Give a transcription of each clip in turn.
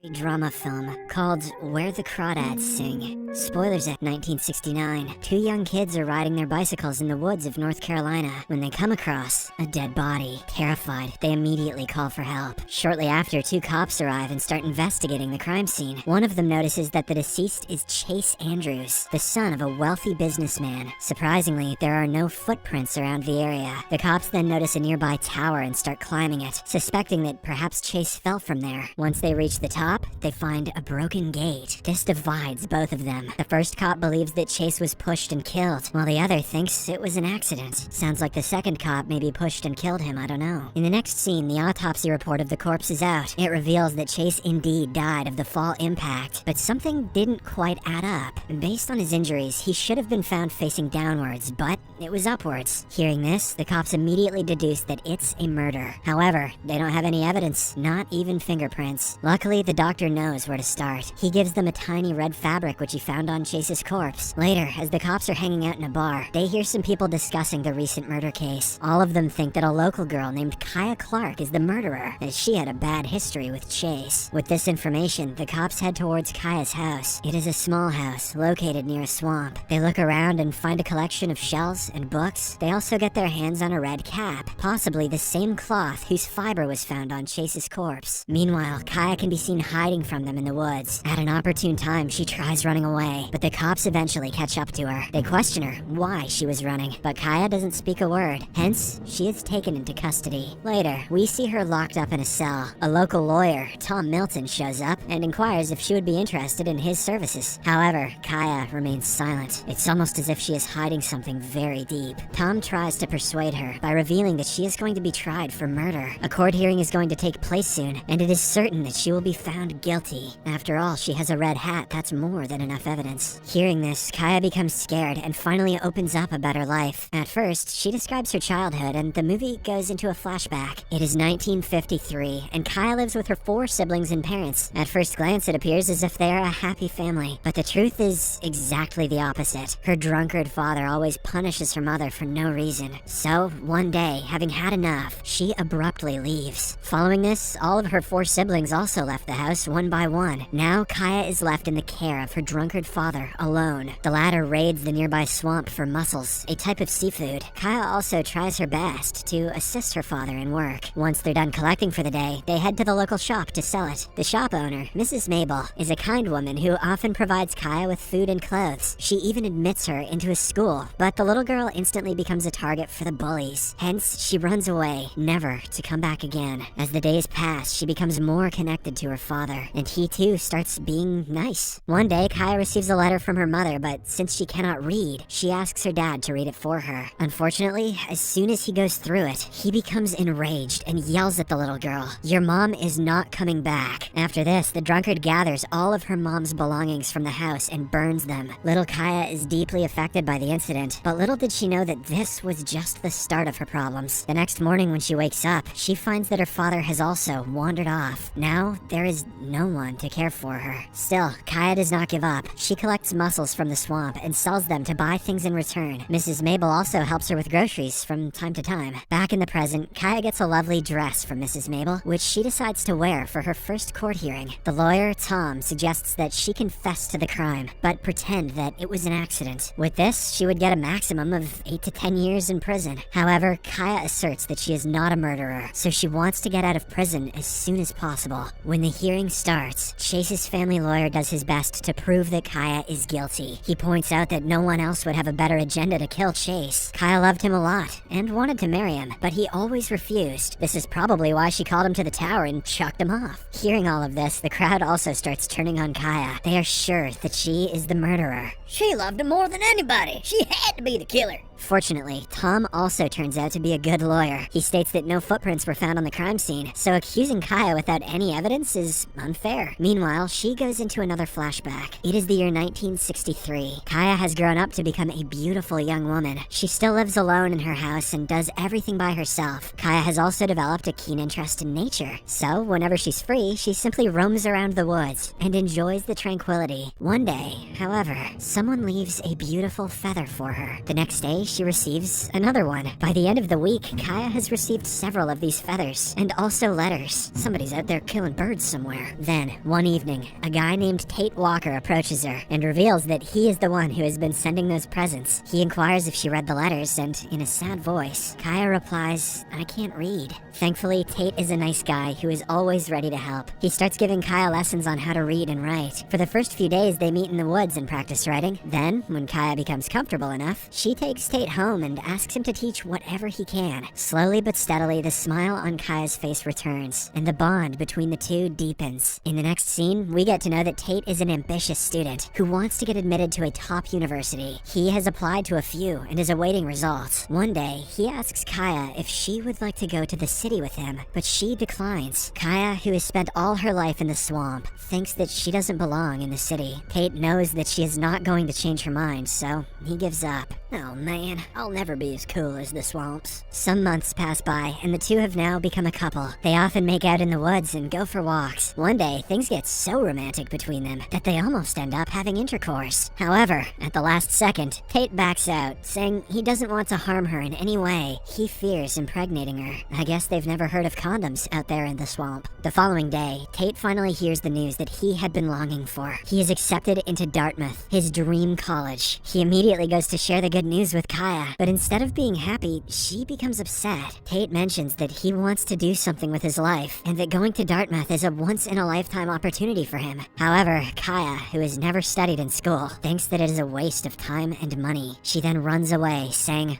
drama film called Where the Crawdads Sing. Spoilers at 1969. Two young kids are riding their bicycles in the woods of North Carolina when they come across a dead body. Terrified, they immediately call for help. Shortly after, two cops arrive and start investigating the crime scene. One of them notices that the deceased is Chase Andrews, the son of a wealthy businessman. Surprisingly, there are no footprints around the area. The cops then notice a nearby tower and start climbing it, suspecting that perhaps Chase fell from there. Once they reach the top, they find a broken gate. This divides both of them. The first cop believes that Chase was pushed and killed, while the other thinks it was an accident. Sounds like the second cop maybe pushed and killed him, I don't know. In the next scene, the autopsy report of the corpse is out. It reveals that Chase indeed died of the fall impact, but something didn't quite add up. Based on his injuries, he should have been found facing downwards, but it was upwards. Hearing this, the cops immediately deduce that it's a murder. However, they don't have any evidence, not even fingerprints. Luckily, the doctor knows where to start. He gives them a tiny red fabric which he found on Chase's corpse. Later, as the cops are hanging out in a bar, they hear some people discussing the recent murder case. All of them think that a local girl named Kaya Clark is the murderer, as she had a bad history with Chase. With this information, the cops head towards Kaya's house. It is a small house, located near a swamp. They look around and find a collection of shells and books. They also get their hands on a red cap, possibly the same cloth whose fiber was found on Chase's corpse. Meanwhile, Kaya can be seen hiding from them in the woods. At an opportune time, she tries running away, but the cops eventually catch up to her. They question her why she was running, but Kaya doesn't speak a word. Hence, she is taken into custody. Later, we see her locked up in a cell. A local lawyer, Tom Milton, shows up and inquires if she would be interested in his services. However, Kaya remains silent. It's almost as if she is hiding something very deep. Tom tries to persuade her by revealing that she is going to be tried for murder. A court hearing is going to take place soon, and it is certain that she will be found guilty. After all, she has a red hat. That's more than enough evidence. Hearing this, Kaya becomes scared and finally opens up about her life. At first, she describes her childhood, and the movie goes into a flashback. It is 1953, and Kaya lives with her 4 siblings and parents. At first glance, it appears as if they are a happy family, but the truth is exactly the opposite. Her drunkard father always punishes her mother for no reason. So, one day, having had enough, she abruptly leaves. Following this, all of her 4 siblings also left the house one by one. Now, Kaya is left in the care of her drunkard father, alone. The latter raids the nearby swamp for mussels, a type of seafood. Kaya also tries her best to assist her father in work. Once they're done collecting for the day, they head to the local shop to sell it. The shop owner, Mrs. Mabel, is a kind woman who often provides Kaya with food and clothes. She even admits her into a school, but the little girl instantly becomes a target for the bullies. Hence, she runs away, never to come back again. As the days pass, she becomes more connected to her father, and he too starts being nice. One day, Kaya receives a letter from her mother, but since she cannot read, she asks her dad to read it for her. Unfortunately, as soon as he goes through it, he becomes enraged and yells at the little girl, "Your mom is not coming back." After this, the drunkard gathers all of her mom's belongings from the house and burns them. Little Kaya is deeply affected by the incident, but little did she know that this was just the start of her problems. The next morning when she wakes up, she finds that her father has also wandered off. Now, there is no one to care for her. Still, Kaya does not give up. She collects mussels from the swamp and sells them to buy things in return. Mrs. Mabel also helps her with groceries from time to time. Back in the present, Kaya gets a lovely dress from Mrs. Mabel, which she decides to wear for her first court hearing. The lawyer, Tom, suggests that she confess to the crime, but pretend that it was an accident. With this, she would get a maximum of 8 to 10 years in prison. However, Kaya asserts that she is not a murderer, so she wants to get out of prison as soon as possible. When the hearing starts, Chase's family lawyer does his best to prove that Kaya is guilty. He points out that no one else would have a better agenda to kill Chase. Kaya loved him a lot and wanted to marry him, but he always refused. This is probably why she called him to the tower and chucked him off. Hearing all of this, the crowd also starts turning on Kaya. They are sure that she is the murderer. She loved him more than anybody. She had to be the killer. Fortunately, Tom also turns out to be a good lawyer. He states that no footprints were found on the crime scene, so accusing Kaya without any evidence is unfair. Meanwhile, she goes into another flashback. It is the year 1963. Kaya has grown up to become a beautiful young woman. She still lives alone in her house and does everything by herself. Kaya has also developed a keen interest in nature, so whenever she's free, she simply roams around the woods and enjoys the tranquility. One day, however, someone leaves a beautiful feather for her. The next day, she receives another one. By the end of the week, Kaya has received several of these feathers, and also letters. Somebody's out there killing birds somewhere. Then, one evening, a guy named Tate Walker approaches her and reveals that he is the one who has been sending those presents. He inquires if she read the letters, and in a sad voice, Kaya replies, "I can't read." Thankfully, Tate is a nice guy who is always ready to help. He starts giving Kaya lessons on how to read and write. For the first few days, they meet in the woods and practice writing. Then, when Kaya becomes comfortable enough, she takes Tate home and asks him to teach whatever he can. Slowly but steadily, the smile on Kaya's face returns, and the bond between the two deepens. In the next scene, we get to know that Tate is an ambitious student who wants to get admitted to a top university. He has applied to a few and is awaiting results. One day, he asks Kaya if she would like to go to the city with him, but she declines. Kaya, who has spent all her life in the swamp, thinks that she doesn't belong in the city. Tate knows that she is not going to change her mind, so he gives up. Oh man, I'll never be as cool as the swamps. Some months pass by, and the two have now become a couple. They often make out in the woods and go for walks. One day, things get so romantic between them that they almost end up having intercourse. However, at the last second, Tate backs out, saying he doesn't want to harm her in any way. He fears impregnating her. I guess they've never heard of condoms out there in the swamp. The following day, Tate finally hears the news that he had been longing for. He is accepted into Dartmouth, his dream college. He immediately goes to share the good news with Kaya, but instead of being happy, she becomes upset. Tate mentions that he wants to do something with his life, and that going to Dartmouth is a once-in-a-lifetime opportunity for him. However, Kaya, who has never studied in school, thinks that it is a waste of time and money. She then runs away, saying,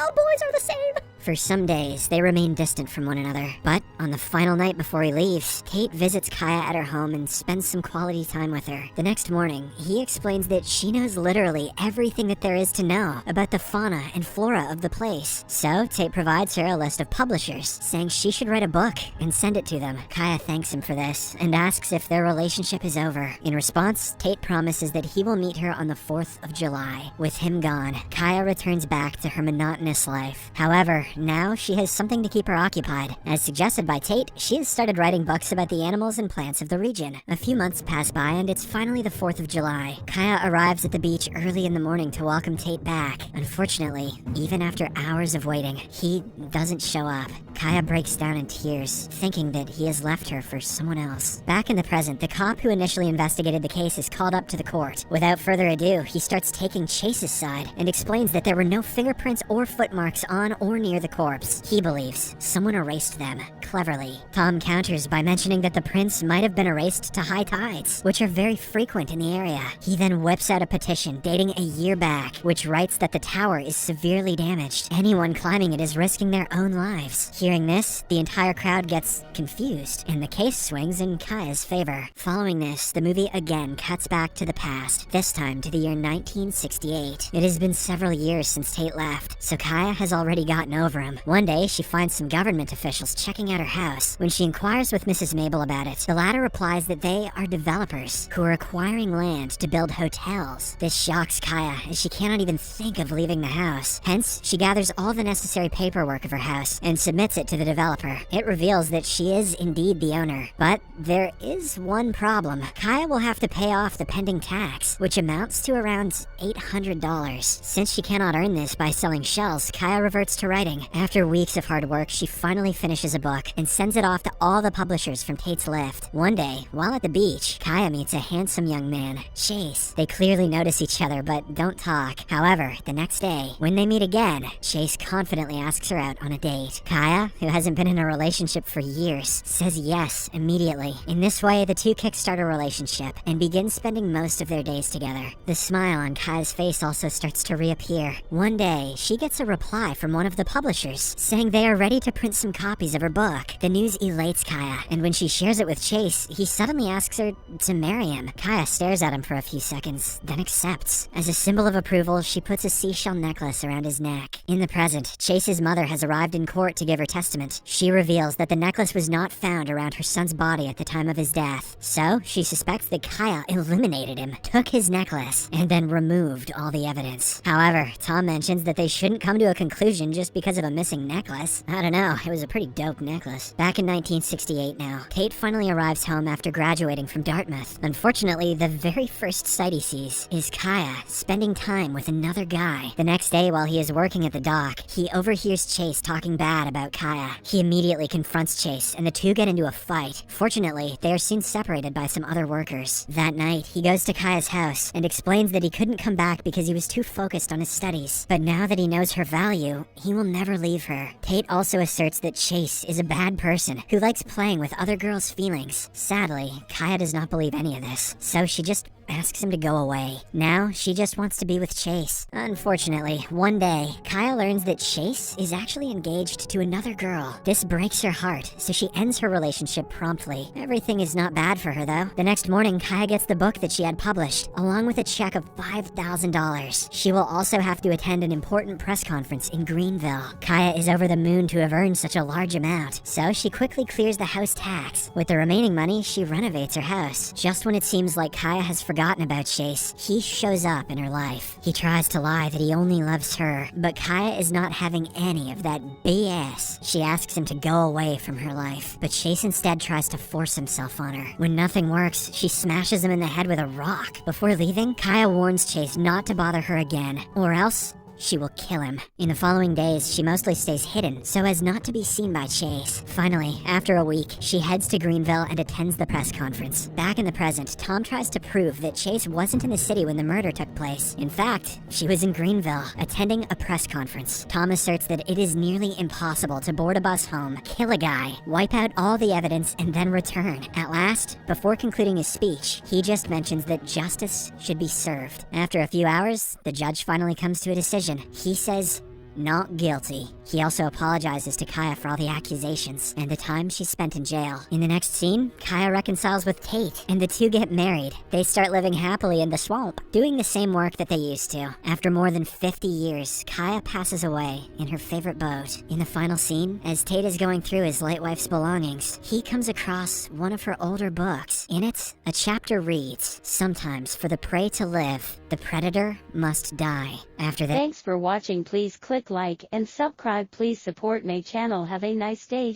All boys are the same. For some days, they remain distant from one another. But on the final night before he leaves, Tate visits Kaya at her home and spends some quality time with her. The next morning, he explains that she knows literally everything that there is to know about the fauna and flora of the place. So, Tate provides her a list of publishers, saying she should write a book and send it to them. Kaya thanks him for this and asks if their relationship is over. In response, Tate promises that he will meet her on the 4th of July. With him gone, Kaya returns back to her monotonous life. However, now she has something to keep her occupied. As suggested by Tate, she has started writing books about the animals and plants of the region. A few months pass by and it's finally the 4th of July. Kaya arrives at the beach early in the morning to welcome Tate back. Unfortunately, even after hours of waiting, he doesn't show up. Kaya breaks down in tears, thinking that he has left her for someone else. Back in the present, the cop who initially investigated the case is called up to the court. Without further ado, he starts taking Chase's side and explains that there were no fingerprints or footmarks on or near the corpse. He believes someone erased them, cleverly. Tom counters by mentioning that the prints might have been erased to high tides, which are very frequent in the area. He then whips out a petition dating a year back, which writes that the tower is severely damaged. Anyone climbing it is risking their own lives. Hearing this, the entire crowd gets confused, and the case swings in Kaya's favor. Following this, the movie again cuts back to the past, this time to the year 1968. It has been several years since Tate left, so Kaya has already gotten over him. One day, she finds some government officials checking out her house. When she inquires with Mrs. Mabel about it, the latter replies that they are developers who are acquiring land to build hotels. This shocks Kaya, as she cannot even think of leaving the house. Hence, she gathers all the necessary paperwork of her house and submits it to the developer. It reveals that she is indeed the owner. But there is one problem. Kaya will have to pay off the pending tax, which amounts to around $800. Since she cannot earn this by selling shells, Kaya reverts to writing. After weeks of hard work, she finally finishes a book and sends it off to all the publishers from Tate's Lift. One day, while at the beach, Kaya meets a handsome young man, Chase. They clearly notice each other but don't talk. However, the next day, when they meet again, Chase confidently asks her out on a date. Kaya, who hasn't been in a relationship for years, says yes immediately. In this way, the two kickstart a relationship and begin spending most of their days together. The smile on Kaya's face also starts to reappear. One day, she gets a reply from one of the publishers saying they are ready to print some copies of her book. The news elates Kaya, and when she shares it with Chase, he suddenly asks her to marry him. Kaya stares at him for a few seconds, then accepts. As a symbol of approval, she puts a seashell necklace around his neck. In the present, Chase's mother has arrived in court to give her testament. She reveals that the necklace was not found around her son's body at the time of his death. So, she suspects that Kaya eliminated him, took his necklace, and then removed all the evidence. However, Tom mentions that they shouldn't come to a conclusion just because of a missing necklace. I don't know, it was a pretty dope necklace. necklace. Back in 1968 now, Tate finally arrives home after graduating from Dartmouth. Unfortunately, the very first sight he sees is Kaya spending time with another guy. The next day, while he is working at the dock, he overhears Chase talking bad about Kaya. He immediately confronts Chase, and the two get into a fight. Fortunately, they are soon separated by some other workers. That night, he goes to Kaya's house and explains that he couldn't come back because he was too focused on his studies. But now that he knows her value, he will never leave her. Tate also asserts that Chase is a bad person who likes playing with other girls' feelings. Sadly, Kaya does not believe any of this, so she just asks him to go away. Now, she just wants to be with Chase. Unfortunately, one day, Kaya learns that Chase is actually engaged to another girl. This breaks her heart, so she ends her relationship promptly. Everything is not bad for her, though. The next morning, Kaya gets the book that she had published, along with a check of $5,000. She will also have to attend an important press conference in Greenville. Kaya is over the moon to have earned such a large amount, so she quickly clears the house tax. With the remaining money, she renovates her house. Just when it seems like Kaya has forgotten about Chase, he shows up in her life. He tries to lie that he only loves her, but Kaya is not having any of that BS. She asks him to go away from her life, but Chase instead tries to force himself on her. When nothing works, she smashes him in the head with a rock. Before leaving, Kaya warns Chase not to bother her again, or else she will kill him. In the following days, she mostly stays hidden so as not to be seen by Chase. Finally, after a week, she heads to Greenville and attends the press conference. Back in the present, Tom tries to prove that Chase wasn't in the city when the murder took place. In fact, she was in Greenville, attending a press conference. Tom asserts that it is nearly impossible to board a bus home, kill a guy, wipe out all the evidence, and then return. At last, before concluding his speech, he just mentions that justice should be served. After a few hours, the judge finally comes to a decision. He says, not guilty. He also apologizes to Kaya for all the accusations and the time she spent in jail. In the next scene, Kaya reconciles with Tate, and the two get married. They start living happily in the swamp, doing the same work that they used to. After more than 50 years, Kaya passes away in her favorite boat. In the final scene, as Tate is going through his late wife's belongings, he comes across one of her older books. In it, a chapter reads, "Sometimes for the prey to live, the predator must die." After that, Thanks for watching. Please click like and subscribe. Please support my channel. Have a nice day.